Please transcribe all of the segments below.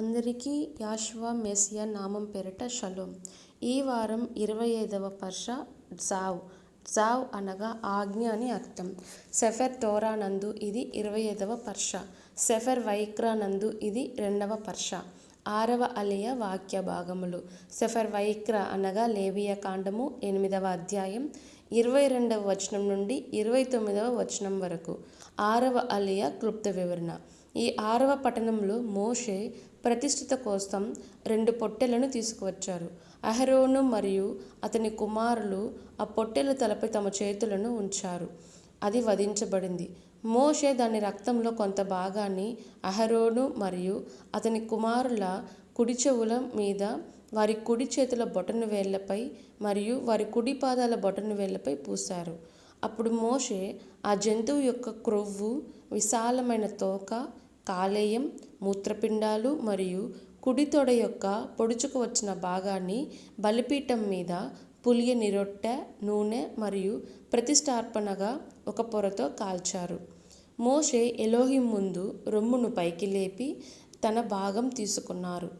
అందరికీ యాషువా మెస్సియా నామం పేరిట షలోం. ఈ వారం 25వ పర్ష జావ్ అనగా ఆజ్ఞ అని అర్థం. సెఫర్ తోరా నందు ఇది 25వ పర్ష. సెఫర్ వైక్రా నందు ఇది 2వ పర్ష. 6వ అలియ వాక్య భాగములు. సెఫర్ వైక్రా అనగా లేవియ కాండము 8వ అధ్యాయం 22వ వచనం నుండి 29వ వచనం వరకు. 6వ అలియ క్లుప్త వివరణ. ఈ 6వ పట్టణంలో మోషే ప్రతిష్ఠిత కోసం 2 పొట్టెలను తీసుకువచ్చారు. అహరోను మరియు అతని కుమారులు ఆ పొట్టెల తలపై తమ చేతులను ఉంచారు. అది వధించబడింది. మోషే దాని రక్తంలో కొంత భాగాన్ని అహరోను మరియు అతని కుమారుల కుడి చెవుల మీద, వారి కుడి చేతుల బొటను వేళ్లపై మరియు వారి కుడి పాదాల బొటను వేళ్లపై పూశారు. అప్పుడు మోషే ఆ జంతువు యొక్క క్రొవ్వు, విశాలమైన తోక, కాలేయం, మూత్రపిండాలు మరియు కుడి తొడ యొక్క పొడుచుకు వచ్చిన భాగాన్ని బలిపీఠం మీద పులియని రొట్టె, నూనె మరియు ప్రతిష్ఠార్పణగా ఒక పొరతో కాల్చారు. మోషే ఎలోహిం ముందు రొమ్మును పైకి లేపి తన భాగం తీసుకున్నారు.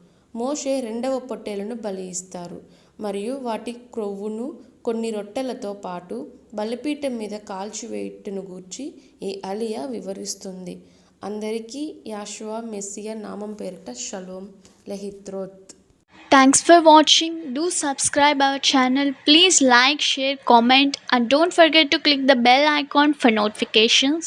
మోషే 2వ పొట్టేలును బలి ఇస్తారు మరియు వాటి క్రొవ్వును కొన్ని రొట్టెలతో పాటు బలిపీఠం మీద కాల్చివేయుటను గూర్చి ఈ అలియా వివరిస్తుంది. అందరికీ యాషువా మెస్సియా నామం పేరిట shalom లెహిత్రోత్. Thanks for watching. Do subscribe our channel. Please like, share, comment and don't forget to click the bell icon for notifications.